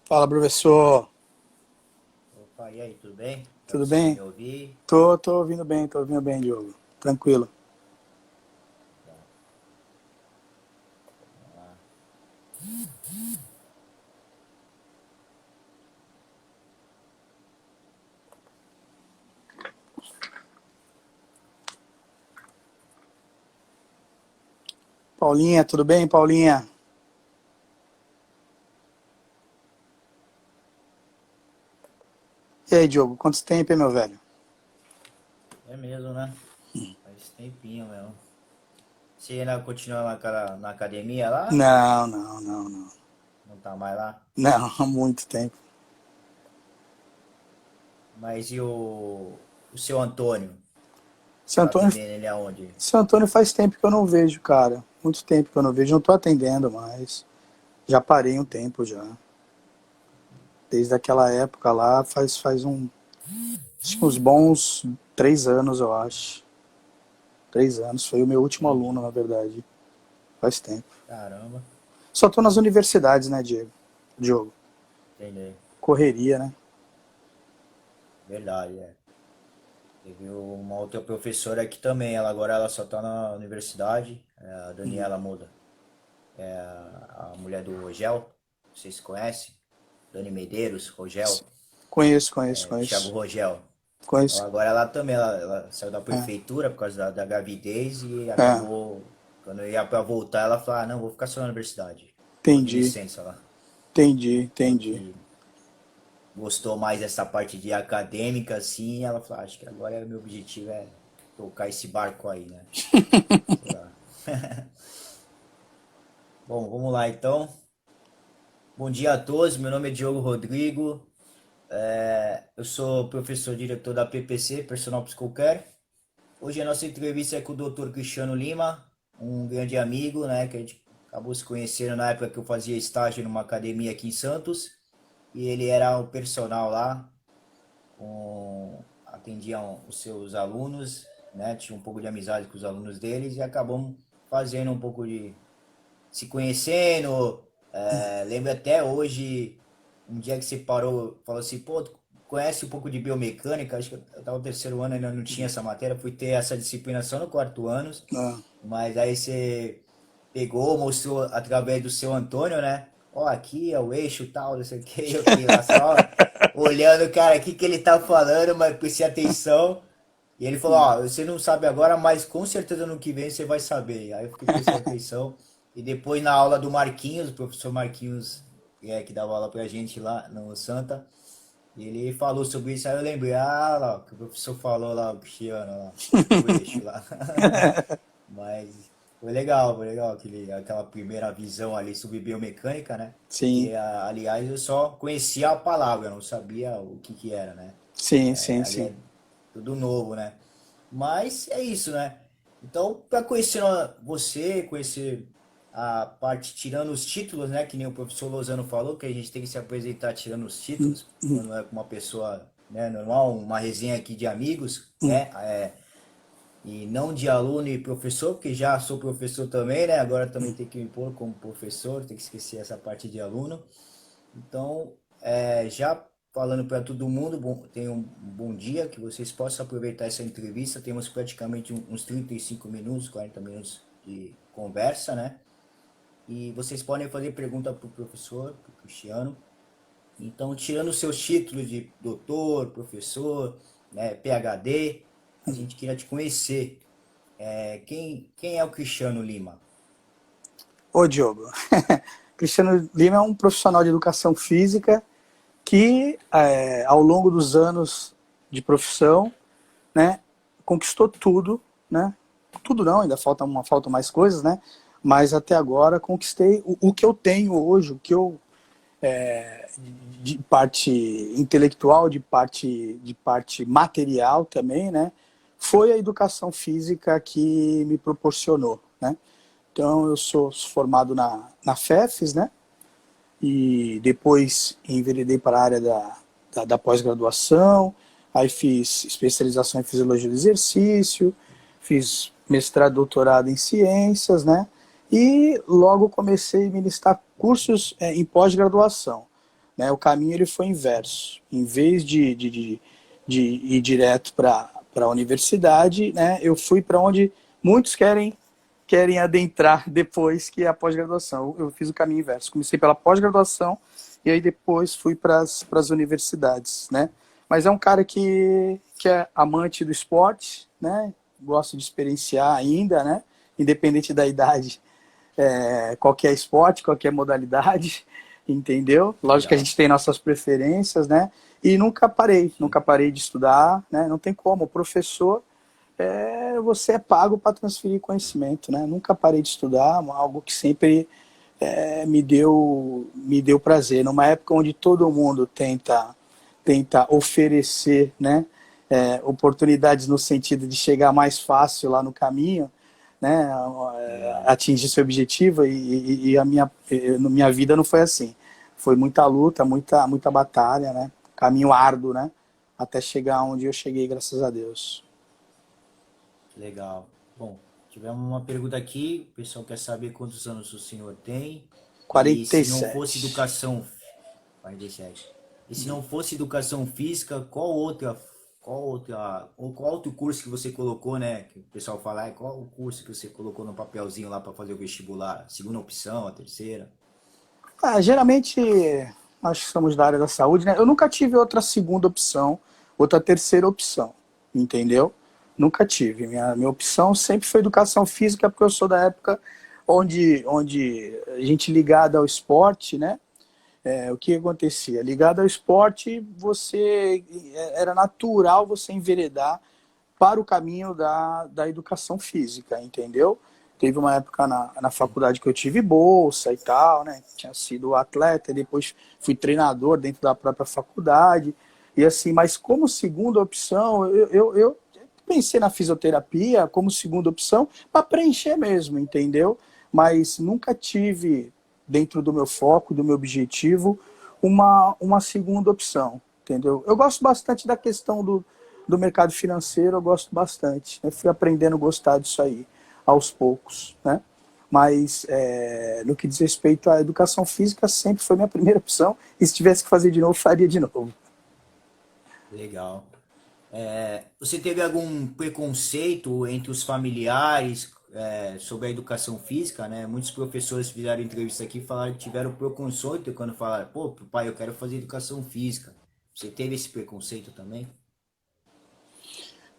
Fala, professor. Opa, e aí, tudo bem? Tá Tudo conseguindo me bem? ouvir? Tô ouvindo bem, Diogo. Tranquilo. Bom, vamos lá. Paulinha, tudo bem, Paulinha? E aí, Diogo, quanto tempo, hein, meu velho? É mesmo, né? Faz tempinho mesmo. Você ainda continua na academia lá? Não. Não tá mais lá? Não, há muito tempo. Mas e o seu Antônio? Seu Tá Antônio, atendendo ele aonde? seu Antônio faz tempo que eu não vejo, cara. Muito tempo que eu não vejo. Não tô atendendo mais. Já parei um tempo já. Desde aquela época lá, acho que uns bons 3 anos, eu acho. 3 anos. Foi o meu último aluno, Entendi. na verdade. Faz tempo. Caramba. Só tô nas universidades, né, Diego? Diogo. Entendi. Correria, né? Verdade, é. Teve uma outra professora aqui também. Ela agora ela só tá na universidade. É a Daniela Moda. A mulher do Rogel. Vocês conhecem? Dani Medeiros, Rogel. Thiago Conheço. Rogel. Conheço. Ela, agora ela também, ela saiu da É, prefeitura por causa da gravidez e é, acabou, quando eu ia pra voltar, ela falou, ah, não, vou ficar só na universidade. Ficou de entendi, licença lá. Falou entendi. que gostou mais dessa parte de acadêmica, assim, e ela falou, ah, acho que agora meu objetivo é tocar esse barco aí, né? Sei lá. Bom, vamos lá então. Bom dia a todos, meu nome é Diogo Rodrigo, eu sou professor diretor da PPC, Personal Psicocare. Hoje a nossa entrevista é com o Dr. Cristiano Lima, um grande amigo, né, que a gente acabou se conhecendo na época que eu fazia estágio numa academia aqui em Santos, e ele era o personal lá, atendia os seus alunos, né, tinha um pouco de amizade com os alunos deles e acabamos fazendo um pouco de se conhecendo. Lembro até hoje, um dia que você parou, falou assim, pô, tu conhece um pouco de biomecânica? Acho que eu estava no terceiro ano, ainda não tinha essa matéria, fui ter essa disciplina só no quarto ano, Ah, mas aí você pegou, mostrou através do seu Antônio, né? Ó, aqui é o eixo tal, não sei o que, eu fiquei lá só olhando, cara, o que que ele tá falando, mas prestei atenção. E ele falou, ó, você não sabe agora, mas com certeza no que vem você vai saber. Aí eu fiquei prestando atenção. E depois na aula do Marquinhos, o professor Marquinhos, que dava aula pra gente lá no Santa, ele falou sobre isso, aí eu lembrei, ah, lá, o que o professor falou lá, o Cristiano lá, do eixo lá. Mas foi legal aquela primeira visão ali sobre biomecânica, né? sim, Que, aliás, eu só conhecia a palavra, eu não sabia o que que era, né? Ali sim. é tudo novo, né? Mas é isso, né? Então, para conhecer você, conhecer a parte tirando os títulos, né? Que nem o professor Lozano falou, que a gente tem que se apresentar tirando os títulos, quando é com uma pessoa, né, normal, uma resenha aqui de amigos, né? E não de aluno e professor, porque já sou professor também, né? Agora também tem que me pôr como professor, tem que esquecer essa parte de aluno. Então, já falando para todo mundo, tenham um bom dia, que vocês possam aproveitar essa entrevista. Temos praticamente uns 35 minutos, 40 minutos de conversa, né? E vocês podem fazer pergunta para o professor, para o Cristiano. Então, tirando os seus títulos de doutor, professor, né, PhD, a gente queria te conhecer. Quem é o Cristiano Lima? Ô, Diogo. Cristiano Lima é um profissional de educação física que, ao longo dos anos de profissão, né, conquistou tudo, né? Tudo não, ainda faltam mais coisas, né? Mas até agora conquistei o que eu tenho hoje, o que eu de parte intelectual, de parte material também, né? Foi a educação física que me proporcionou, né? Então eu sou formado na FEFES, né? E depois enveredei para a área da pós-graduação, aí fiz especialização em fisiologia do exercício, fiz mestrado, doutorado em ciências, né? E logo comecei a ministrar cursos em pós-graduação. né? O caminho ele foi inverso. Em vez de ir direto para a universidade, né? Eu fui para onde muitos querem adentrar depois, que é a pós-graduação. Eu fiz o caminho inverso. Comecei pela pós-graduação e aí depois fui para as universidades, né? Mas é um cara que é amante do esporte, né? Gosta de experienciar ainda, né? Independente da idade, qualquer esporte, qualquer modalidade, entendeu? Lógico que a Legal. gente tem nossas preferências, né? E nunca parei de estudar, né? Não tem como. O professor, você é pago para transferir conhecimento, né? Nunca parei de estudar, algo que sempre me deu prazer. Numa época onde todo mundo tenta oferecer, né? Oportunidades no sentido de chegar mais fácil lá no caminho, né, Verdade. atingir seu objetivo e minha vida não foi assim. Foi muita luta, muita batalha, né? Caminho árduo, né? Até chegar onde eu cheguei, graças a Deus. Legal. Bom, tivemos uma pergunta aqui. O pessoal quer saber quantos anos o senhor tem e se não fosse 47. educação 47. E se não fosse educação física, qual outro curso que você colocou, né? Que o pessoal fala, qual o curso que você colocou no papelzinho lá para fazer o vestibular? Segunda opção, a terceira? Geralmente, nós que somos da área da saúde, né? Eu nunca tive outra segunda opção, outra terceira opção, entendeu? Nunca tive. Minha opção sempre foi educação física, porque eu sou da época onde a gente ligada ao esporte, né? O que acontecia? Ligado ao esporte, era natural você enveredar para o caminho da educação física, entendeu? Teve uma época na Sim. faculdade que eu tive bolsa e tal, né? Tinha sido atleta, e depois fui treinador dentro da própria faculdade. E assim, mas como segunda opção, eu pensei na fisioterapia como segunda opção para preencher mesmo, entendeu? Mas nunca tive, dentro do meu foco, do meu objetivo, uma segunda opção, entendeu? Eu gosto bastante da questão do mercado financeiro, eu gosto bastante. Eu fui aprendendo a gostar disso aí, aos poucos, né? Mas no que diz respeito à educação física, sempre foi minha primeira opção, e se tivesse que fazer de novo, faria de novo. Legal. Você teve algum preconceito entre os familiares sobre a educação física, né? Muitos professores fizeram entrevista aqui e falaram que tiveram preconceito quando falaram, pô, pai, eu quero fazer educação física. Você teve esse preconceito também?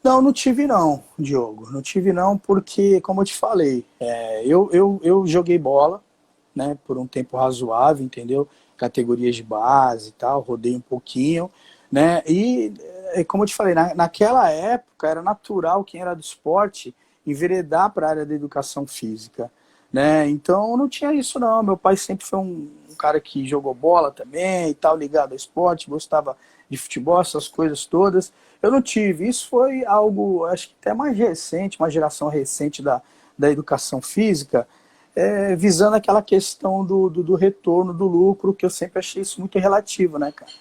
Não, não tive não, Diogo. Não tive não, porque, como eu te falei, eu joguei bola, né, por um tempo razoável, entendeu? Categorias de base e tal, rodei um pouquinho, né? E, como eu te falei, naquela época era natural quem era do esporte enveredar para a área da educação física, né? Então não tinha isso não. Meu pai sempre foi um cara que jogou bola também e tal, ligado ao esporte, gostava de futebol, essas coisas todas. Eu não tive. Isso foi algo, acho que até mais recente, uma geração recente da educação física, visando aquela questão do retorno, do lucro, que eu sempre achei isso muito relativo, né, cara?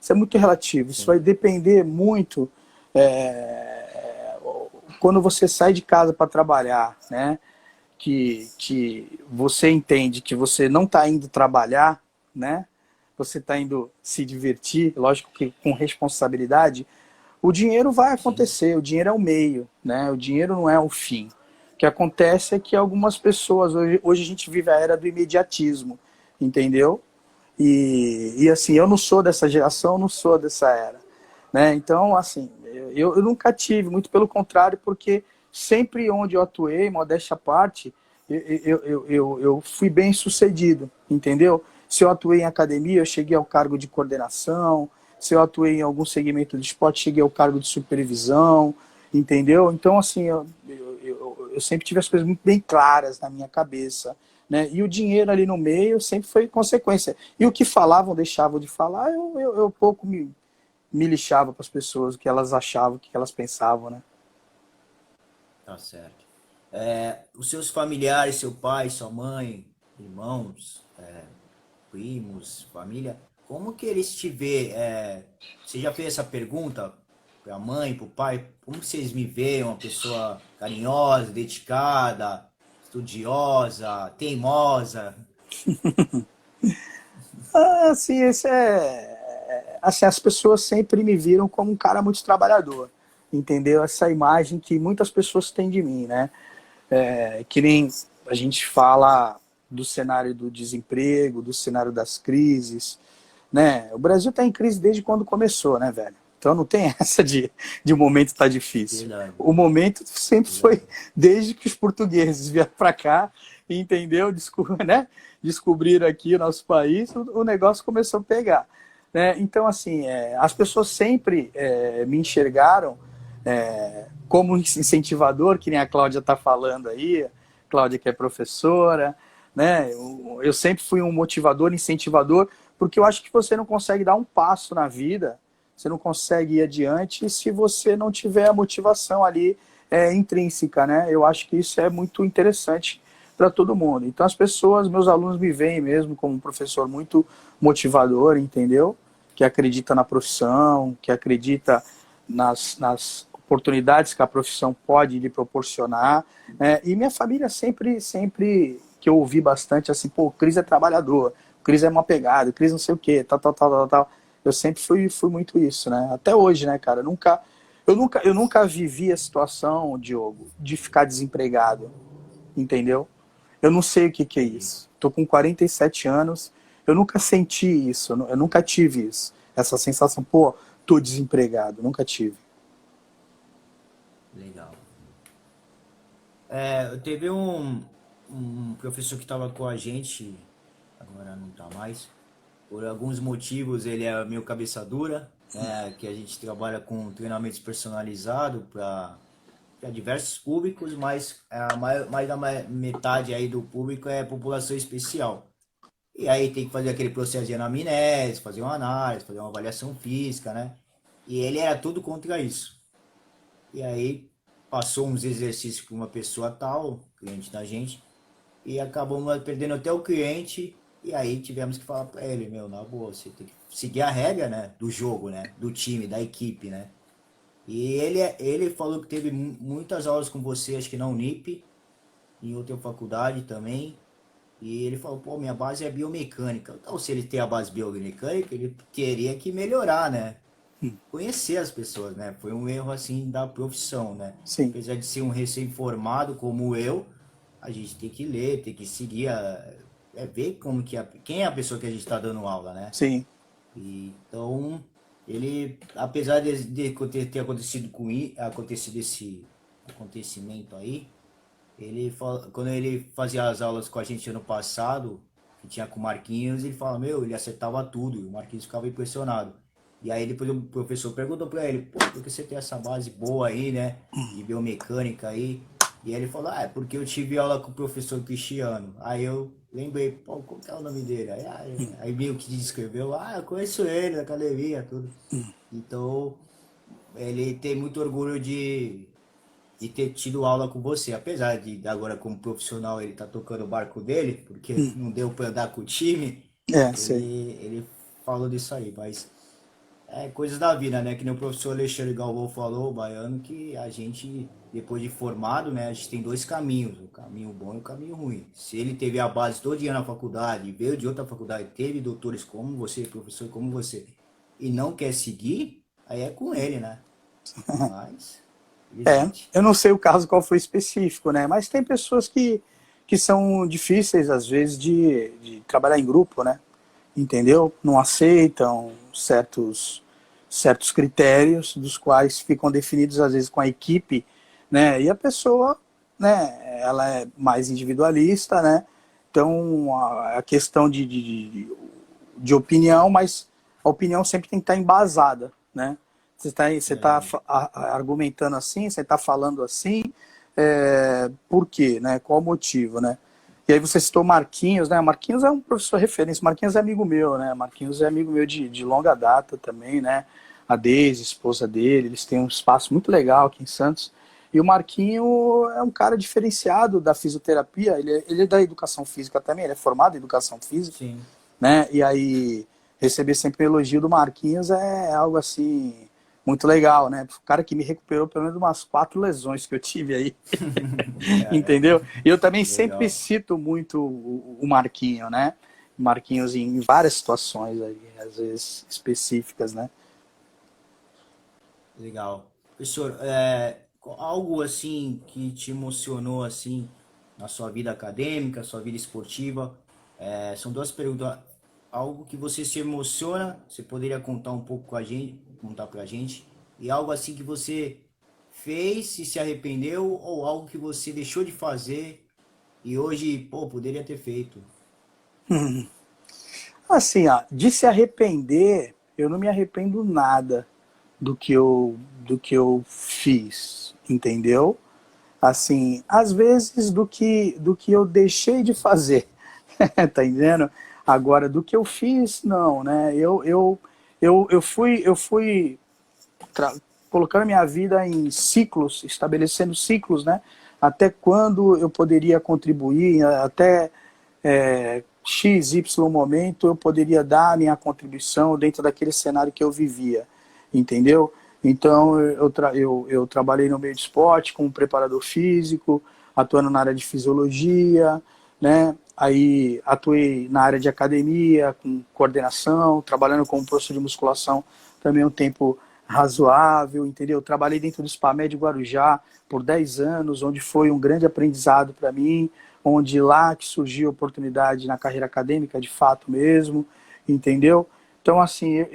Isso é muito relativo. Isso vai Sim, depender muito quando você sai de casa para trabalhar, né? Que você entende que você não está indo trabalhar, né? Você está indo se divertir, lógico que com responsabilidade. O dinheiro vai sim, acontecer, o dinheiro é o meio, né? O dinheiro não é o fim. O que acontece é que algumas pessoas, hoje a gente vive a era do imediatismo, entendeu? E assim, eu não sou dessa geração, não sou dessa era, né? Então, assim, eu nunca tive, muito pelo contrário, porque sempre onde eu atuei, modéstia à parte, eu fui bem sucedido, entendeu? Se eu atuei em academia, eu cheguei ao cargo de coordenação. Se eu atuei em algum segmento de esporte, cheguei ao cargo de supervisão, entendeu? Então, assim, eu sempre tive as coisas muito bem claras na minha cabeça, né? E o dinheiro ali no meio sempre foi consequência. E o que falavam, deixavam de falar, eu pouco me lixava para as pessoas, o que elas achavam, o que elas pensavam, né? tá certo. Os seus familiares, seu pai, sua mãe, irmãos, primos, família, como que eles te vê? Você já fez essa pergunta para a mãe, para o pai? Como que vocês me veem? Uma pessoa carinhosa, dedicada, estudiosa, teimosa? Assim, assim, as pessoas sempre me viram como um cara muito trabalhador, entendeu? Essa imagem que muitas pessoas têm de mim, né? Que nem a gente fala do cenário do desemprego, do cenário das crises, né? O Brasil está em crise desde quando começou, né, velho? Então não tem essa de o momento estar difícil. Verdade, O momento sempre verdade. foi desde que os portugueses vieram para cá, entendeu? Né? Descobriram aqui o nosso país, o negócio começou a pegar. Né? Então, assim, as pessoas sempre me enxergaram como incentivador, que nem a Cláudia está falando aí, Cláudia que é professora, né? Eu sempre fui um motivador, incentivador, porque eu acho que você não consegue dar um passo na vida, você não consegue ir adiante se você não tiver a motivação ali intrínseca, né? Eu acho que isso é muito interessante para todo mundo. Então as pessoas, meus alunos me veem mesmo como um professor muito motivador, entendeu? Que acredita na profissão, que acredita nas oportunidades que a profissão pode lhe proporcionar. E minha família sempre que eu ouvi bastante assim, pô, o Cris é trabalhador, o Cris é uma pegada, o Cris não sei o quê, tal. Eu sempre fui muito isso, né? Até hoje, né, cara? Eu nunca vivi a situação, Diogo, de ficar desempregado, entendeu? Eu não sei o que é isso. Tô com 47 anos, eu nunca senti isso, eu nunca tive isso. Essa sensação, pô, tô desempregado, nunca tive. Legal. Teve um professor que estava com a gente, agora não está mais. Por alguns motivos ele é meio cabeça dura, né? Que a gente trabalha com treinamentos personalizados para diversos públicos, mas mais da metade aí do público é população especial. E aí tem que fazer aquele processo de anamnese, fazer uma análise, fazer uma avaliação física, né? E ele era tudo contra isso. E aí passou uns exercícios para uma pessoa tal, cliente da gente, e acabamos perdendo até o cliente. E aí tivemos que falar para ele, meu, na boa, você tem que seguir a regra, né, do jogo, né, do time, da equipe, né. E ele falou que teve muitas aulas com você, acho que na Unip, em outra faculdade também. E ele falou, pô, minha base é biomecânica. Então, se ele tem a base biomecânica, ele teria que melhorar, né? Conhecer as pessoas, né? Foi um erro, assim, da profissão, né? Sim, Apesar de ser um recém-formado como eu, a gente tem que ler, tem que seguir, ver como que quem é a pessoa que a gente está dando aula, né? sim. Então, ele, apesar de ter acontecido esse acontecimento aí, quando ele fazia as aulas com a gente ano passado, que tinha com o Marquinhos, ele falava, meu, ele acertava tudo, e o Marquinhos ficava impressionado. E aí depois o professor perguntou pra ele, pô, por que você tem essa base boa aí, né, de biomecânica aí? E ele falou, é porque eu tive aula com o professor Cristiano. Aí eu lembrei, pô, qual que é o nome dele? Aí meio que descreveu, eu conheço ele da academia, tudo. Então, ele tem muito orgulho de ter tido aula com você, apesar de agora como profissional ele tá tocando o barco dele, porque não deu para andar com o time, Sei. ele falou disso aí, mas coisas da vida, né? Que nem o professor Alexandre Galvão falou, o baiano, que a gente, depois de formado, né, a gente tem dois caminhos, o caminho bom e o caminho ruim. Se ele teve a base todo dia na faculdade, veio de outra faculdade, teve doutores como você, professor como você, e não quer seguir, aí é com ele, né? Mas, felizmente. Eu não sei o caso qual foi específico, né? Mas tem pessoas que são difíceis, às vezes, de trabalhar em grupo, né? Entendeu? Não aceitam certos critérios, dos quais ficam definidos, às vezes, com a equipe, né? E a pessoa, né, ela é mais individualista, né? Então, a questão de opinião, mas a opinião sempre tem que estar embasada, né? Você tá argumentando assim, você está falando assim, por quê, né? Qual o motivo, né? E aí você citou Marquinhos, né? Marquinhos é um professor referência, Marquinhos é amigo meu, né? Marquinhos é amigo meu de longa data também, né? A Deise, esposa dele, eles têm um espaço muito legal aqui em Santos. E o Marquinho é um cara diferenciado da fisioterapia, ele é da educação física também, ele é formado em educação física, Sim. né? E aí receber sempre o elogio do Marquinhos é algo assim muito legal, né? O cara que me recuperou pelo menos umas 4 lesões que eu tive aí, Caramba, entendeu? E eu também sempre legal. cito muito o Marquinho, né? Marquinhos em várias situações aí, às vezes específicas, né? Legal. Professor, algo assim que te emocionou assim na sua vida acadêmica, sua vida esportiva? São duas perguntas. Algo que você se emociona, você poderia contar um pouco com a gente, contar pra gente? E algo assim que você fez e se arrependeu, ou algo que você deixou de fazer e hoje, pô, poderia ter feito? Assim, ó, de se arrepender, eu não me arrependo nada do que eu fiz, entendeu? Assim, às vezes do que eu deixei de fazer, tá entendendo? Agora, do que eu fiz, não, né? Eu fui colocando minha vida em ciclos, estabelecendo ciclos, né? Até quando eu poderia contribuir, até X, Y momento eu poderia dar a minha contribuição dentro daquele cenário que eu vivia, entendeu? Então eu trabalhei no meio de esporte como preparador físico, atuando na área de fisiologia, né? Aí atuei na área de academia, com coordenação, trabalhando como professor de musculação também um tempo razoável, entendeu? Trabalhei dentro do SPAMED Guarujá por 10 anos, onde foi um grande aprendizado para mim, onde lá que surgiu a oportunidade na carreira acadêmica, de fato mesmo, entendeu? Então, assim,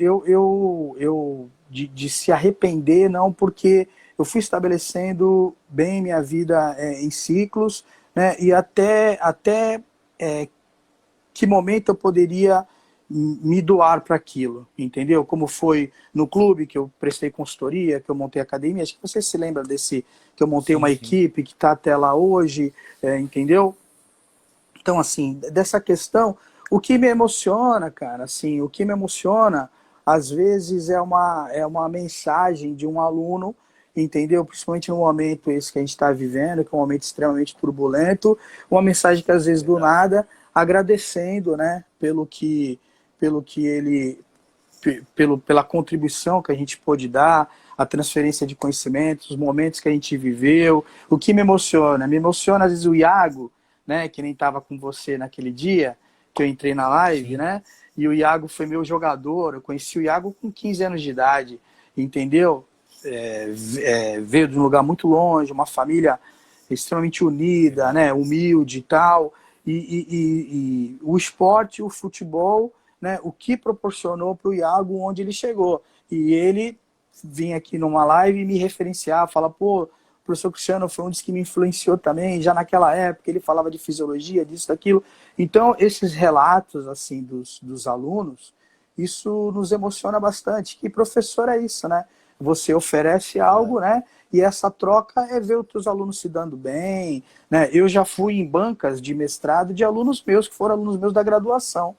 de se arrepender, não, porque eu fui estabelecendo bem minha vida em ciclos, né, e até que momento eu poderia me doar para aquilo, entendeu? Como foi no clube que eu prestei consultoria, que eu montei academia, acho que você se lembra desse, que eu montei Sim, uma sim. equipe que está até lá hoje, entendeu? Então, assim, dessa questão, o que me emociona, cara, assim, o que me emociona, às vezes, é uma mensagem de um aluno, entendeu? Principalmente no momento esse que a gente está vivendo, que é um momento extremamente turbulento, uma mensagem que, às vezes, do Verdade. nada, agradecendo, né, pelo que ele, pela contribuição que a gente pôde dar, a transferência de conhecimentos, os momentos que a gente viveu. O que me emociona às vezes o Iago, né, que nem estava com você naquele dia, que eu entrei na live, Sim. né, e o Iago foi meu jogador, eu conheci o Iago com 15 anos de idade, entendeu? Veio de um lugar muito longe, uma família extremamente unida, Verdade. né, humilde e tal, e o esporte, o futebol, né, o que proporcionou para o Iago onde ele chegou. E ele vinha aqui numa live e me referenciar, falar, pô, o professor Cristiano foi um dos que me influenciou também, já naquela época ele falava de fisiologia, disso, daquilo. Então, esses relatos, assim, dos alunos, isso nos emociona bastante. E professor é isso, né? Você oferece Verdade. algo, né? E essa troca é ver os teus alunos se dando bem, né? Eu já fui em bancas de mestrado de alunos meus, que foram alunos meus da graduação,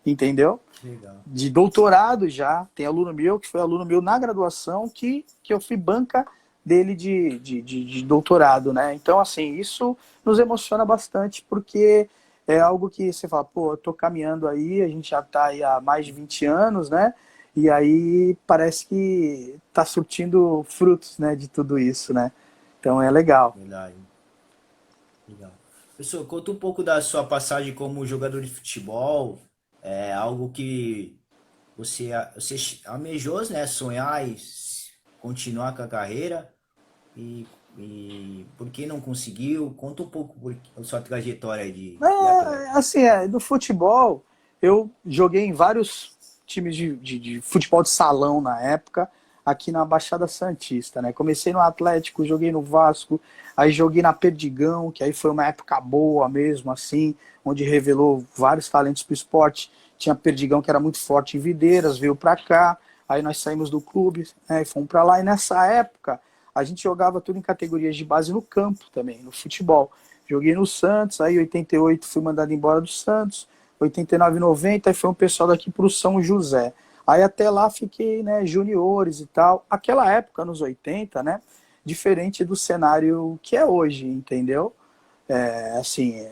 entendeu? Que legal. De doutorado já, tem aluno meu que foi aluno meu na graduação, que eu fui banca dele de doutorado, né? Então, assim, isso nos emociona bastante, porque é algo que você fala, pô, eu tô caminhando aí, a gente já tá aí há mais de 20 anos, né? E aí parece que tá surtindo frutos, né, de tudo isso, né? Então é legal. Verdade. Legal. Professor, conta um pouco da sua passagem como jogador de futebol. É algo que você almejou, né? Sonhar e continuar com a carreira. E por que não conseguiu? Conta um pouco a sua trajetória aí de atleta. Assim, no futebol, eu joguei em vários times de futebol de salão na época, aqui na Baixada Santista, né? Comecei no Atlético, joguei no Vasco, aí joguei na Perdigão, que aí foi uma época boa mesmo, assim, onde revelou vários talentos para o esporte. Tinha Perdigão que era muito forte em Videiras, veio para cá, aí nós saímos do clube, né, e fomos para lá, e nessa época a gente jogava tudo em categorias de base no campo também, no futebol. Joguei no Santos, aí em 88 fui mandado embora do Santos, 89 e 90, aí foi um pessoal daqui para o São José. Aí até lá fiquei, né, juniores e tal. Aquela época, nos 80, né, diferente do cenário que é hoje, entendeu? Assim,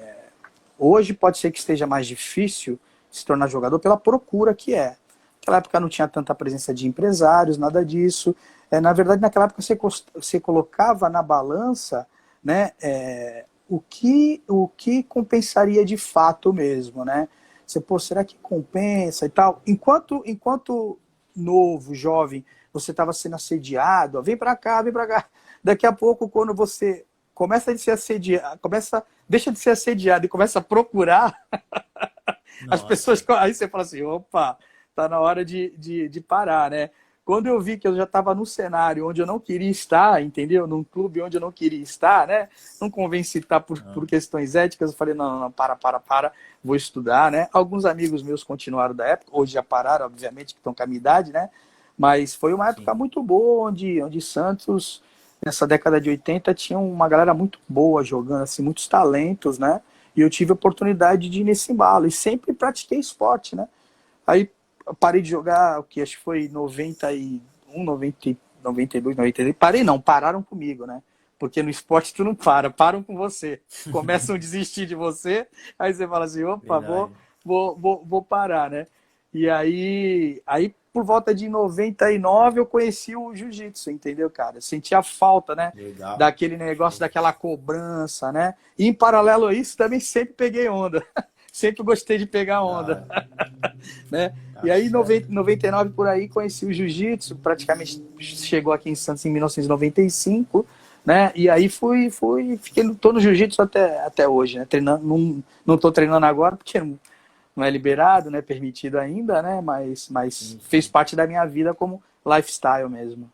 hoje pode ser que esteja mais difícil se tornar jogador pela procura que é. Naquela época não tinha tanta presença de empresários, nada disso. Na verdade, naquela época você colocava na balança, né, o que compensaria de fato mesmo, né? Você, pô, será que compensa e tal? Enquanto novo, jovem, você estava sendo assediado, ó, vem para cá, vem para cá. Daqui a pouco, quando você começa a ser assediado, deixa de ser assediado e começa a procurar, as pessoas, Nossa, aí você fala assim, opa, tá na hora de parar, né? Quando eu vi que eu já estava no cenário onde eu não queria estar, entendeu? Num clube onde eu não queria estar, né? Não convém citar por não, questões éticas, eu falei, não, não, para, vou estudar, né? Alguns amigos meus continuaram da época, hoje já pararam, obviamente, que estão com a minha idade, né? Mas foi uma época sim, muito boa, onde Santos, nessa década de 80, tinha uma galera muito boa jogando, assim, muitos talentos, né? E eu tive a oportunidade de ir nesse embalo, e sempre pratiquei esporte, né? Aí eu parei de jogar, o que acho que foi 91, 90, 92, 93. Parei não, pararam comigo, né? Porque no esporte tu não param com você. Começam a desistir de você, aí você fala assim, opa, verdade. vou parar, né? E aí, por volta de 99, eu conheci o jiu-jitsu, entendeu, cara? Eu senti a falta, né? Legal. Daquele negócio, Show. daquela cobrança, né? E em paralelo a isso, também sempre peguei onda. Sempre gostei de pegar Da onda, hora. né? E Tá aí, em certo. 99 por aí, conheci o jiu-jitsu, praticamente chegou aqui em Santos em 1995, né? E aí tô no jiu-jitsu até hoje, né? Treinando, não tô treinando agora porque não é liberado, né? Permitido ainda, né? Mas Sim, fez sim. parte da minha vida como lifestyle mesmo.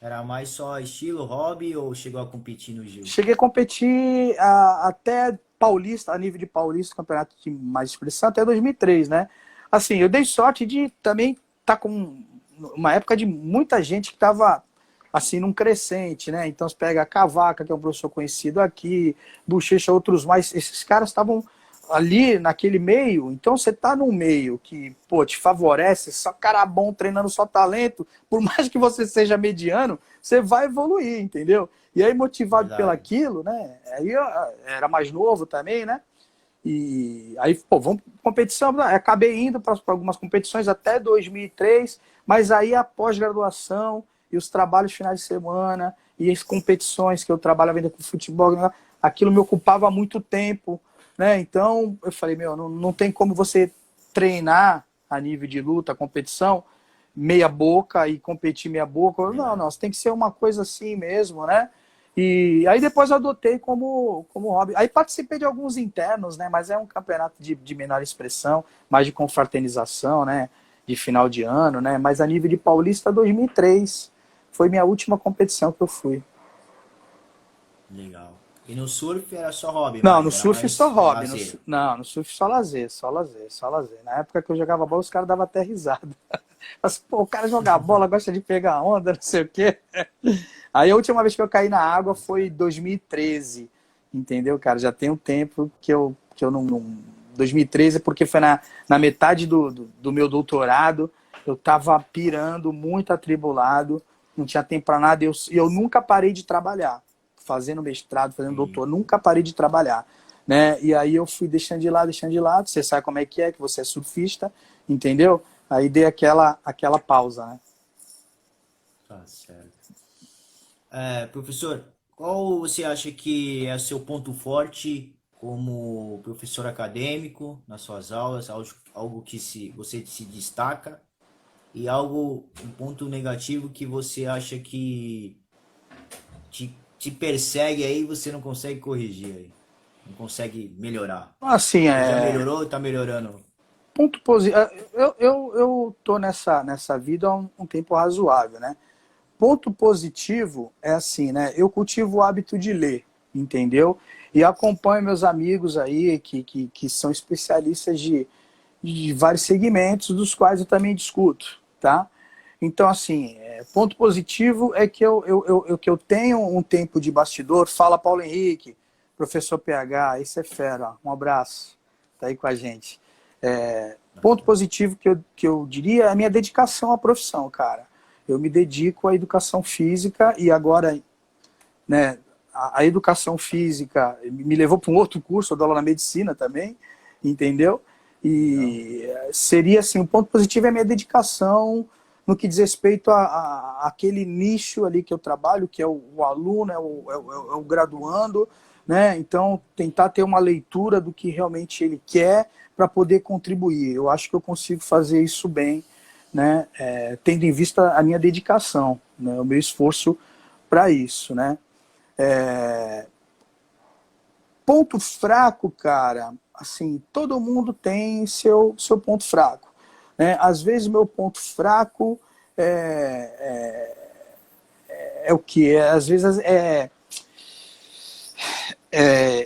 Era mais só estilo, hobby ou chegou a competir no Gil? Cheguei a competir até paulista, a nível de paulista, campeonato de mais expressão, até 2003, né? Assim, eu dei sorte de também estar com uma época de muita gente que estava assim num crescente, né? Então você pega a Cavaca, que é um professor conhecido aqui, Bochecha, outros mais, esses caras estavam ali naquele meio, então você tá num meio que, pô, te favorece, só cara bom treinando só talento, por mais que você seja mediano, você vai evoluir, entendeu? E aí, motivado Verdade. pelaquilo, né? Aí eu era mais novo também, né? E aí, pô, vamos competição. Acabei indo para algumas competições até 2003, mas aí a pós-graduação e os trabalhos finais de semana e as competições que eu trabalhava ainda com futebol, né, aquilo me ocupava muito tempo, né? Então eu falei, meu, não tem como você treinar a nível de luta, competição, meia boca e competir meia boca. Não, Verdade. não, tem que ser uma coisa assim mesmo, né? E aí depois eu adotei como hobby. Aí participei de alguns internos, né? Mas é um campeonato de menor expressão, mais de confraternização, né? De final de ano, né? Mas a nível de Paulista 2003 foi minha última competição que eu fui. Legal. E no surf era só hobby Não, no mais, era surf só mais um hobby. lazer. Não, no surf só lazer, só lazer, só lazer. Na época que eu jogava bola, os caras davam até risada. Mas, pô, o cara joga bola, gosta de pegar onda, não sei o quê. Aí a última vez que eu caí na água Tá foi em certo. 2013, entendeu, cara? Já tem um tempo que eu não 2013, porque foi na metade do meu doutorado, eu tava pirando, muito atribulado, não tinha tempo para nada, e eu nunca parei de trabalhar, fazendo mestrado, fazendo Entendi. doutor, nunca parei de trabalhar, né? E aí eu fui deixando de lado, você sabe como é, que você é surfista, entendeu? Aí dei aquela pausa, né? Tá certo. É, professor, qual você acha que é o seu ponto forte como professor acadêmico nas suas aulas, algo que você se destaca e um ponto negativo que você acha que te persegue aí e você não consegue corrigir aí, não consegue melhorar? Assim, Ou já melhorou e tá melhorando? ponto positivo. Eu tô nessa vida há um tempo razoável, né? Ponto positivo é assim, né? Eu cultivo o hábito de ler, entendeu? E acompanho meus amigos aí que são especialistas de vários segmentos, dos quais eu também discuto, tá? Então, assim, ponto positivo é que que eu tenho um tempo de bastidor. Fala, Paulo Henrique, professor PH, isso é fera, um abraço, tá aí com a gente. Tá Ponto certo. positivo que eu diria é a minha dedicação à profissão, cara. Eu me dedico à educação física e agora, né, a educação física me levou para um outro curso, eu dou aula na medicina também, entendeu? Legal. E seria assim, um ponto positivo é a minha dedicação no que diz respeito aquele nicho ali que eu trabalho, que é o aluno, é o graduando, né? Então, tentar ter uma leitura do que realmente ele quer para poder contribuir. Eu acho que eu consigo fazer isso bem, né? Tendo em vista a minha dedicação, né? O meu esforço para isso, né? Ponto fraco, cara, assim, todo mundo tem seu ponto fraco, né? Às vezes meu ponto fraco é o que? Às vezes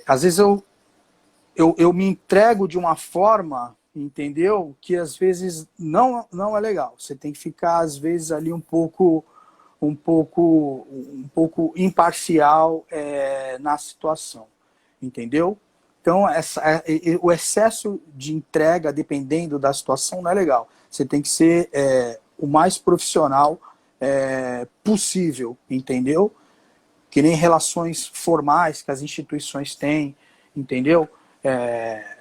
às vezes eu me entrego de uma forma, entendeu? Que às vezes não é legal. Você tem que ficar, às vezes, ali um pouco imparcial na situação, entendeu? Então, o excesso de entrega, dependendo da situação, não é legal. Você tem que ser o mais profissional possível, entendeu? Que nem relações formais que as instituições têm, entendeu?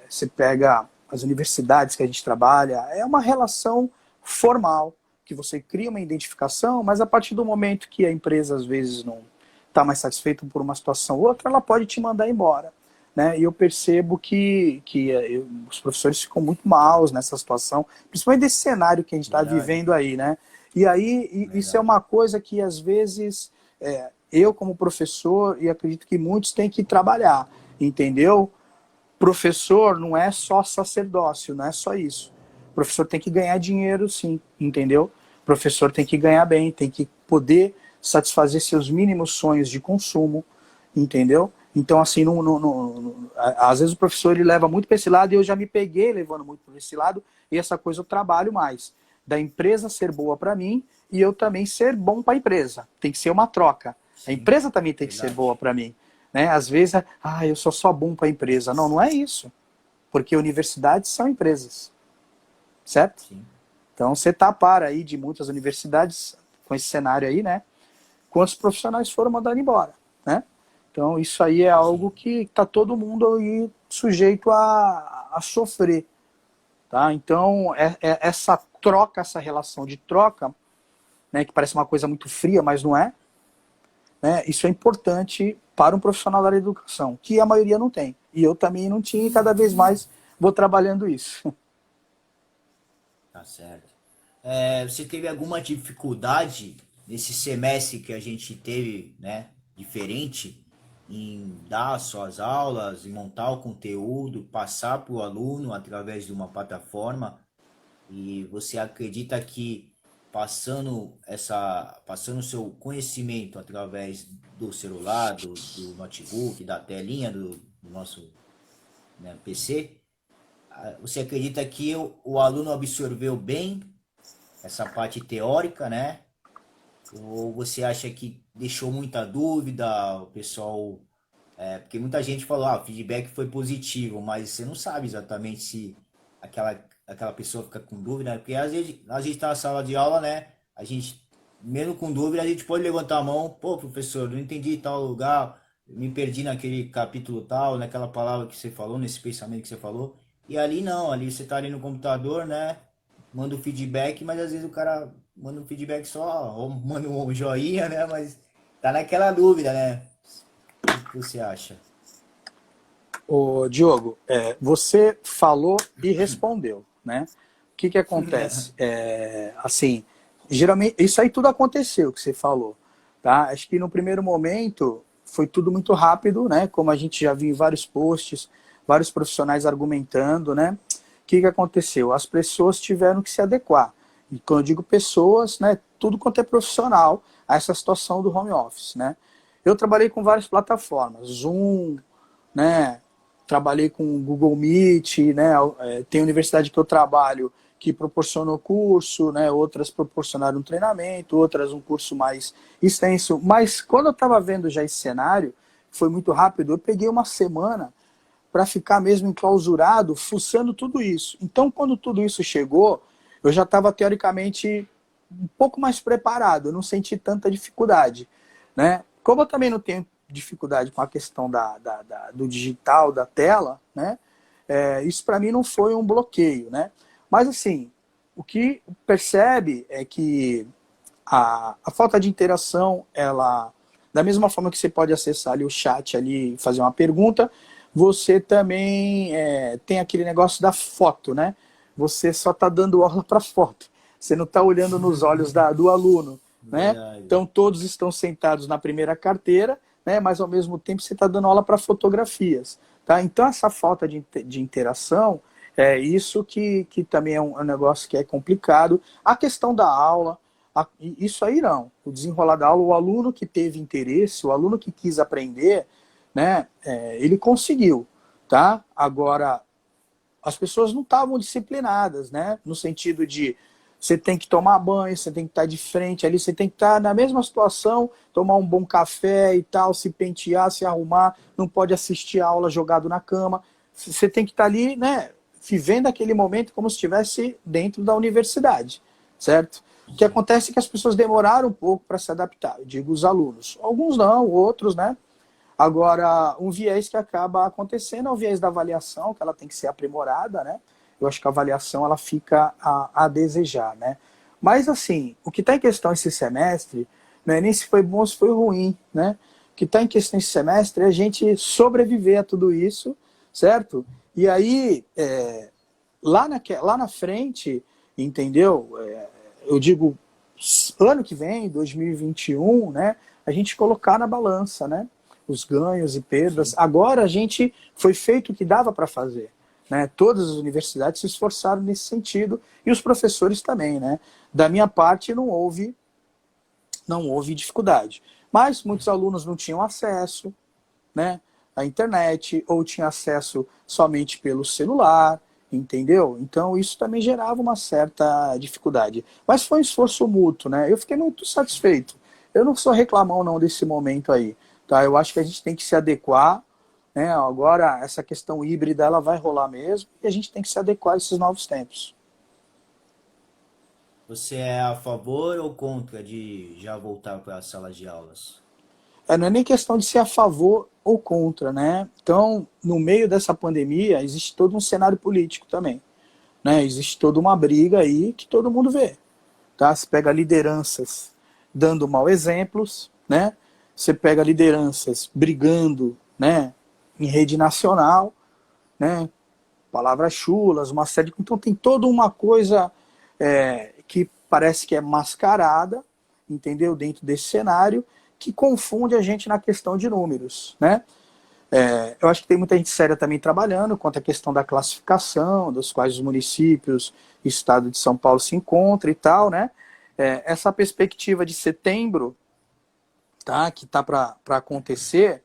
Você pega as universidades que a gente trabalha, é uma relação formal, que você cria uma identificação, mas a partir do momento que a empresa às vezes não está mais satisfeita por uma situação ou outra, ela pode te mandar embora. Né? E eu percebo que os professores ficam muito maus nessa situação, principalmente desse cenário que a gente está vivendo aí. Né? E aí, isso é uma coisa que às vezes eu como professor, e acredito que muitos têm que trabalhar, entendeu? Professor não é só sacerdócio, não é só isso. O professor tem que ganhar dinheiro, sim, entendeu? O professor tem que ganhar bem, tem que poder satisfazer seus mínimos sonhos de consumo, entendeu? Então, assim, às vezes o professor ele leva muito para esse lado e eu já me peguei levando muito para esse lado e essa coisa eu trabalho mais. Da empresa ser boa para mim e eu também ser bom para a empresa. Tem que ser uma troca. Sim, a empresa também tem que ser boa para mim. Né? Às vezes, eu sou só bom para a empresa. Não, não é isso. Porque universidades são empresas. Certo? sim. Então, você está a par aí de muitas universidades com esse cenário aí, né? Quantos profissionais foram mandados embora, né? Então, isso aí é algo que está todo mundo aí sujeito a sofrer. Tá? Então, essa troca, essa relação de troca, né, que parece uma coisa muito fria, mas não é, né, isso é importante para um profissional da área da educação, que a maioria não tem. E eu também não tinha, e cada vez mais vou trabalhando isso. Tá certo. Você teve alguma dificuldade nesse semestre que a gente teve, né, diferente, em dar suas aulas, em montar o conteúdo, passar para o aluno através de uma plataforma? E você acredita que passando o seu conhecimento através do celular, do notebook, da telinha do nosso, né, PC, você acredita que o aluno absorveu bem essa parte teórica, né? Ou você acha que deixou muita dúvida, o pessoal... porque muita gente falou, o feedback foi positivo, mas você não sabe exatamente se aquela pessoa fica com dúvida, né? Porque às vezes a gente tá na sala de aula, né? A gente, mesmo com dúvida, a gente pode levantar a mão, pô, professor, não entendi tal lugar, me perdi naquele capítulo tal, naquela palavra que você falou, nesse pensamento que você falou. E ali não, ali você tá ali no computador, né? Manda o feedback, mas às vezes o cara manda um feedback só, ou manda um joinha, né? Mas tá naquela dúvida, né? O que você acha? Ô, Diogo, você falou e respondeu, né? O que acontece? Assim, geralmente, isso aí tudo aconteceu que você falou, tá? Acho que no primeiro momento foi tudo muito rápido, né? Como a gente já viu em vários posts, vários profissionais argumentando, né? O que aconteceu? As pessoas tiveram que se adequar. E quando eu digo pessoas, né? Tudo quanto é profissional a essa situação do home office, né? Eu trabalhei com várias plataformas, Zoom, né? Trabalhei com o Google Meet, né? Tem universidade que eu trabalho que proporcionou curso, né? Outras proporcionaram um treinamento, outras um curso mais extenso. Mas quando eu estava vendo já esse cenário, foi muito rápido, eu peguei uma semana para ficar mesmo enclausurado, fuçando tudo isso. Então, quando tudo isso chegou, eu já estava teoricamente um pouco mais preparado, eu não senti tanta dificuldade, né? Como eu também não tenho dificuldade com a questão do digital, da tela, né? Isso para mim não foi um bloqueio, né? Mas assim, o que percebe é que a falta de interação, ela, Da mesma forma que você pode acessar ali o chat ali e fazer uma pergunta, você também tem aquele negócio da foto, né? Você só está dando aula para foto. Você não está olhando nos olhos do aluno, né? Verdade. Então todos estão sentados na primeira carteira, né? Mas ao mesmo tempo você está dando aula para fotografias, tá? Então essa falta de interação é isso que também é um negócio que é complicado. A questão da aula, isso aí não. O desenrolar da aula, o aluno que teve interesse, o aluno que quis aprender, né? Ele conseguiu, tá? Agora as pessoas não estavam disciplinadas, né? No sentido de você tem que tomar banho, você tem que estar de frente ali, você tem que estar na mesma situação, tomar um bom café e tal, se pentear, se arrumar, não pode assistir a aula jogado na cama. Você tem que estar ali, né? Vivendo aquele momento como se estivesse dentro da universidade, certo? O que acontece é que as pessoas demoraram um pouco para se adaptar, eu digo os alunos. Alguns não, outros, né? Agora, um viés que acaba acontecendo é o viés da avaliação, que ela tem que ser aprimorada, né? Eu acho que a avaliação ela fica a desejar, né? Mas, assim, o que está em questão esse semestre não é nem se foi bom ou se foi ruim, né? O que está em questão esse semestre é a gente sobreviver a tudo isso, certo? E aí, lá na frente, entendeu? Eu digo, ano que vem, 2021, né? A gente colocar na balança, né? Os ganhos e perdas. Sim. Agora a gente foi feito o que dava para fazer, né? Todas as universidades se esforçaram nesse sentido e os professores também, né? Da minha parte não houve dificuldade, mas muitos alunos não tinham acesso, né, à internet ou tinham acesso somente pelo celular, entendeu? Então isso também gerava uma certa dificuldade. Mas foi um esforço mútuo, né? Eu fiquei muito satisfeito. Eu não sou reclamão não desse momento aí, tá? Eu acho que a gente tem que se adequar, né? Agora essa questão híbrida ela vai rolar mesmo e a gente tem que se adequar a esses novos tempos. Você é a favor ou contra de já voltar para as salas de aulas? Não é nem questão de ser a favor ou contra, né? Então, no meio dessa pandemia, existe todo um cenário político também, né? Existe toda uma briga aí que todo mundo vê, tá? Você pega lideranças dando mau exemplos, né? Você pega lideranças brigando, né? Em rede nacional, né? Palavras chulas, uma série de... Então tem toda uma coisa que parece que é mascarada, entendeu? Dentro desse cenário, que confunde a gente na questão de números, né? Eu acho que tem muita gente séria também trabalhando quanto à questão da classificação, dos quais os municípios e o estado de São Paulo se encontram e tal, né? Essa perspectiva de setembro, tá, que está para acontecer,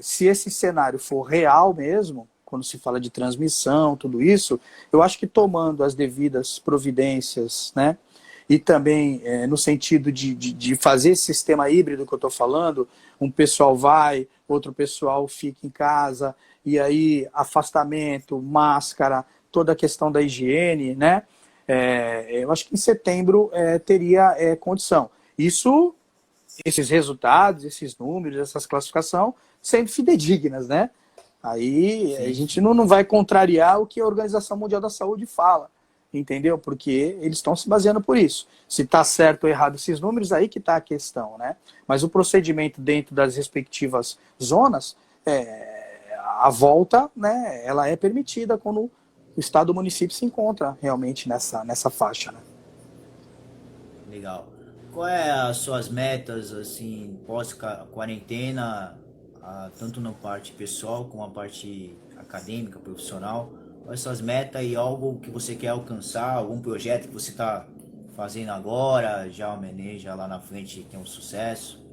se esse cenário for real mesmo, quando se fala de transmissão, tudo isso, eu acho que tomando as devidas providências, né, e também no sentido de fazer esse sistema híbrido que eu estou falando, um pessoal vai, outro pessoal fica em casa, e aí afastamento, máscara, toda a questão da higiene, né, eu acho que em setembro teria condição. Isso, esses resultados, esses números, essas classificações, sempre fidedignas, né? Aí a Sim, gente sim. não vai contrariar o que a Organização Mundial da Saúde fala, entendeu? Porque eles estão se baseando por isso. Se está certo ou errado esses números, aí que está a questão, né? Mas o procedimento dentro das respectivas zonas, a volta, né, ela é permitida quando o estado ou município se encontra realmente nessa faixa, né? Legal. Qual é as suas metas, assim, pós-quarentena, tanto na parte pessoal como a parte acadêmica, profissional? Quais são as metas e algo que você quer alcançar, algum projeto que você está fazendo agora, já almeja lá na frente tem um sucesso?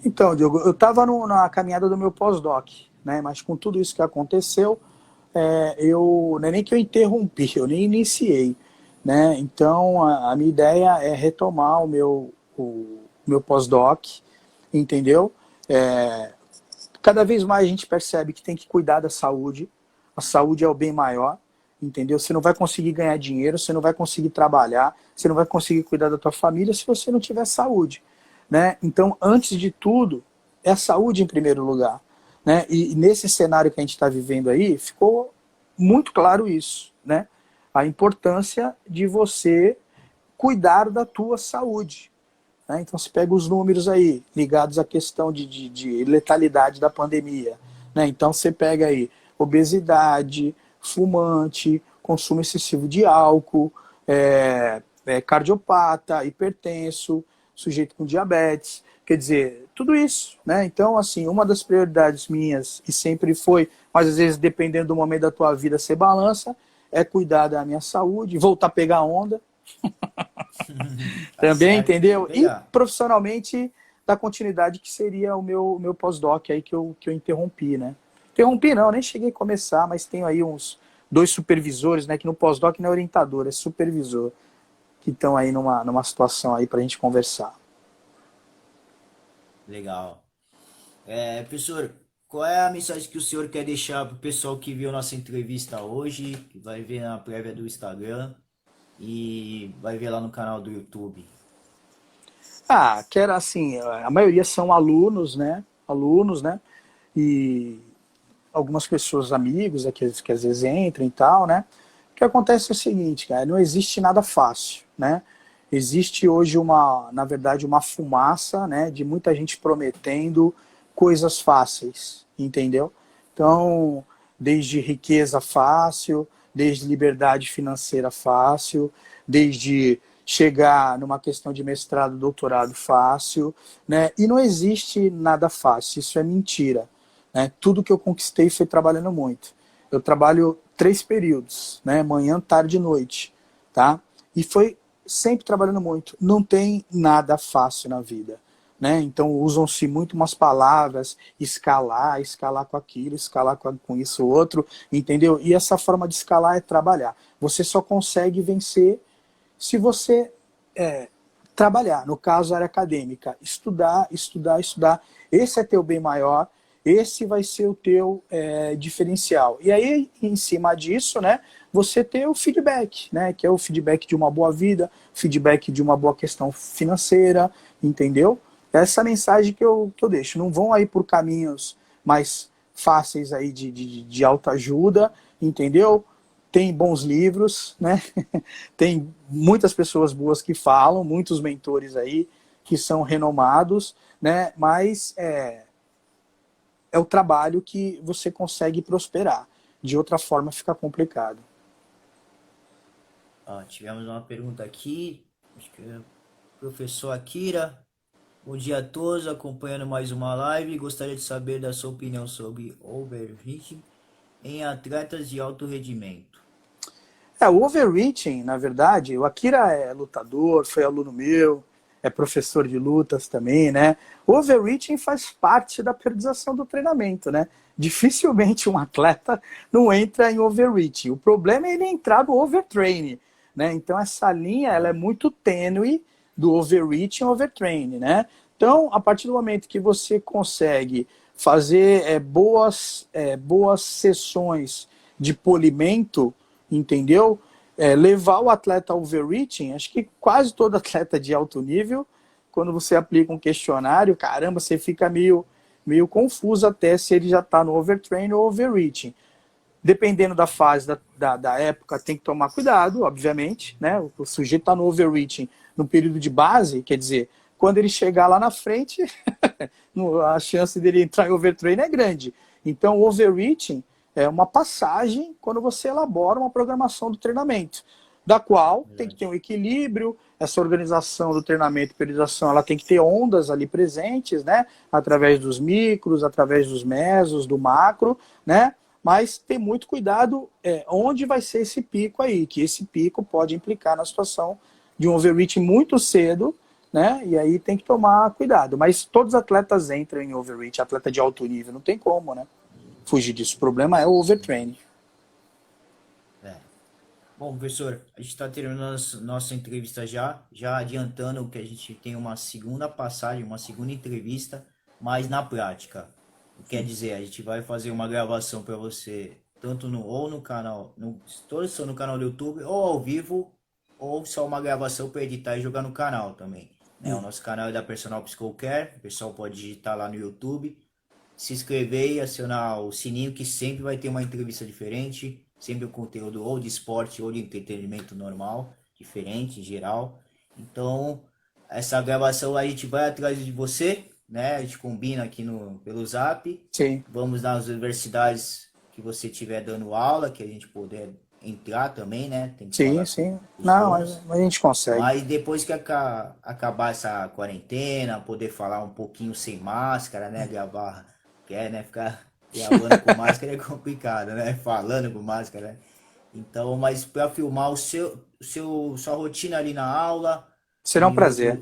Então, Diogo, eu estava na caminhada do meu pós-doc, né? Mas com tudo isso que aconteceu, não é nem que eu interrompi, eu nem iniciei, né? Então, a minha ideia é retomar o meu pós-doc, entendeu? É, Cada vez mais a gente percebe que tem que cuidar da saúde. A saúde é o bem maior, entendeu? Você não vai conseguir ganhar dinheiro, você não vai conseguir trabalhar, você não vai conseguir cuidar da tua família se você não tiver saúde, né? Então, antes de tudo, é a saúde em primeiro lugar, né? E nesse cenário que a gente está vivendo aí, ficou muito claro isso, né? A importância de você cuidar da tua saúde. né? Então, se pega os números aí ligados à questão de letalidade da pandemia, né? Então, você pega aí obesidade, fumante, consumo excessivo de álcool, cardiopata, hipertenso, sujeito com diabetes, quer dizer, tudo isso, né? Então, assim, uma das prioridades minhas, e sempre foi, mas às vezes dependendo do momento da tua vida, você balança, é cuidar da minha saúde, voltar a pegar onda, Tá também, certo, tem que entendeu? E pegar. profissionalmente, da continuidade que seria o meu pós-doc aí que eu interrompi, né? Interrompi não, nem cheguei a começar, mas tenho aí uns 2 supervisores, né? Que no pós-doc não é orientador, é supervisor, que estão aí numa situação aí pra gente conversar. Legal. Professor, qual é a mensagem que o senhor quer deixar para o pessoal que viu nossa entrevista hoje, que vai ver na prévia do Instagram e vai ver lá no canal do YouTube? Ah, que era assim, a maioria são alunos, né? Alunos, né? E algumas pessoas, amigos, que às vezes entram e tal, né? O que acontece é o seguinte, cara, não existe nada fácil, né? Existe hoje na verdade, uma fumaça, né, de muita gente prometendo coisas fáceis, entendeu? Então, desde riqueza fácil, desde liberdade financeira fácil, desde chegar numa questão de mestrado, doutorado fácil, né? E não existe nada fácil, isso é mentira, né? Tudo que eu conquistei foi trabalhando muito. Eu trabalho 3 períodos, né? Manhã, tarde e noite, tá? E foi sempre trabalhando muito. Não tem nada fácil na vida, né? Então usam-se muito umas palavras, escalar com aquilo, escalar com isso outro, entendeu? E essa forma de escalar é trabalhar. Você só consegue vencer se você trabalhar, no caso, a área acadêmica, estudar, estudar, estudar. Esse é teu bem maior, esse vai ser o teu diferencial. E aí, em cima disso, né, você ter o feedback, né, que é o feedback de uma boa vida, feedback de uma boa questão financeira, entendeu? Essa mensagem que eu deixo. Não vão aí por caminhos mais fáceis aí de autoajuda, entendeu? Tem bons livros, né? Tem muitas pessoas boas que falam, muitos mentores aí que são renomados, né? Mas é o trabalho que você consegue prosperar. De outra forma fica complicado. Ó, tivemos uma pergunta aqui, acho que é o professor Akira. Bom dia a todos, acompanhando mais uma live. Gostaria de saber da sua opinião sobre overreaching em atletas de alto rendimento. O overreaching, na verdade, o Akira é lutador, foi aluno meu, é professor de lutas também, né? O overreaching faz parte da periodização do treinamento, né? Dificilmente um atleta não entra em overreaching. O problema é ele entrar no overtraining, né? Então essa linha ela é muito tênue do overreaching e overtraining, né? Então, a partir do momento que você consegue fazer boas sessões de polimento, entendeu? Levar o atleta ao overreaching, acho que quase todo atleta de alto nível, quando você aplica um questionário, caramba, você fica meio confuso até se ele já está no overtraining ou overreaching. Dependendo da fase, da época, tem que tomar cuidado, obviamente, né? O sujeito está no overreaching no período de base, quer dizer, quando ele chegar lá na frente, a chance dele entrar em overtraining é grande. Então, o overreaching é uma passagem quando você elabora uma programação do treinamento, da qual tem que ter Verdade. um equilíbrio, essa organização do treinamento e periodização, ela tem que ter ondas ali presentes, né? Através dos micros, através dos mesos, do macro, né? Mas ter muito cuidado onde vai ser esse pico aí, que esse pico pode implicar na situação de um overreaching muito cedo, né? E aí tem que tomar cuidado. Mas todos os atletas entram em overreach, atleta de alto nível, não tem como, né? Fugir disso. O problema é o overtraining. É. Bom, professor, a gente está terminando nossa entrevista já adiantando que a gente tem uma segunda passagem, uma segunda entrevista, mas na prática. Quer dizer, a gente vai fazer uma gravação para você, tanto no canal, todos são no canal do YouTube, ou ao vivo, ou só uma gravação para editar e jogar no canal também. Né? O nosso canal é da Personal Psicocare, o pessoal pode digitar lá no YouTube, se inscrever e acionar o sininho que sempre vai ter uma entrevista diferente, sempre um conteúdo ou de esporte ou de entretenimento normal, diferente em geral. Então, essa gravação a gente vai atrás de você, né? A gente combina aqui pelo Zap. Sim, Vamos nas universidades que você estiver dando aula, que a gente puder entrar também, né? Tem que sim, falar com sim. os Não, donos. mas a gente consegue. Mas depois que acabar essa quarentena, poder falar um pouquinho sem máscara, né? Gravar, quer, né? Ficar gravando com máscara é complicado, né? Falando com máscara, né? Então, mas para filmar sua rotina ali na aula Será um e prazer.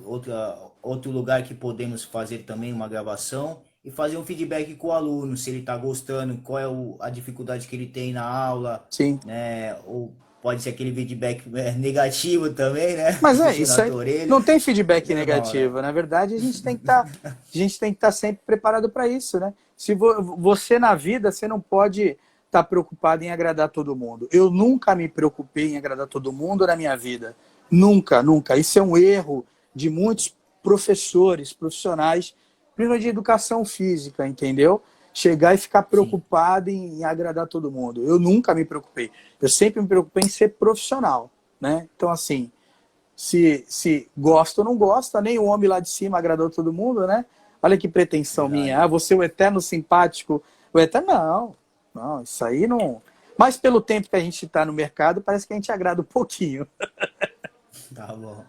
outro lugar que podemos fazer também uma gravação e fazer um feedback com o aluno, se ele está gostando, qual é a dificuldade que ele tem na aula, Sim. né? Ou pode ser aquele feedback negativo também, né? Mas é, Puxando isso a aí orelha, não tem mas feedback é normal, né? negativo. Na verdade, a gente tem que estar sempre preparado para isso, né? Se você na vida, você não pode estar preocupado em agradar todo mundo. Eu nunca me preocupei em agradar todo mundo na minha vida. Nunca, nunca. Isso é um erro de muitos professores, profissionais, principalmente de educação física, entendeu? Chegar e ficar Sim, preocupado em agradar todo mundo. Eu nunca me preocupei. Eu sempre me preocupei em ser profissional, né? Então, assim, se gosta ou não gosta, nem o homem lá de cima agradou todo mundo, né? Olha que pretensão minha. verdade. Ah, você é o eterno simpático. O eterno, não. Não, isso aí não. Mas pelo tempo que a gente está no mercado, parece que a gente agrada um pouquinho. Tá bom.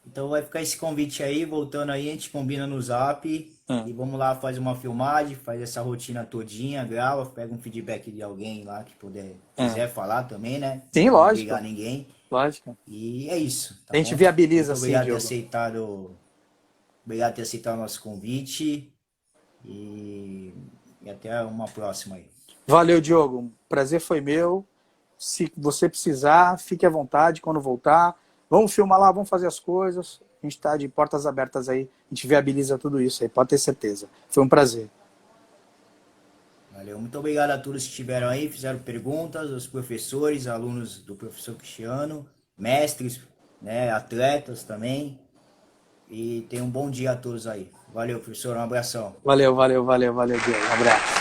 Então vai ficar esse convite aí, voltando aí, a gente combina no Zap Hum. e vamos lá fazer uma filmagem, faz essa rotina todinha, grava, pega um feedback de alguém lá que Hum. quiser falar também, né? Sim, Não lógico. obrigar ninguém. Lógico. E é isso, tá A gente bom? viabiliza Muito assim, obrigado por ter Diogo. obrigado por ter aceitado o nosso convite e até uma próxima aí. Valeu, Diogo. O prazer foi meu. Se você precisar, fique à vontade quando voltar. Vamos filmar lá, vamos fazer as coisas. A gente está de portas abertas aí. A gente viabiliza tudo isso aí, pode ter certeza. Foi um prazer. Valeu, muito obrigado a todos que estiveram aí, fizeram perguntas, os professores, alunos do professor Cristiano, mestres, né, atletas também. E tenham um bom dia a todos aí. Valeu, professor, um abração. Valeu, valeu, valeu, valeu, Diogo. Um abraço.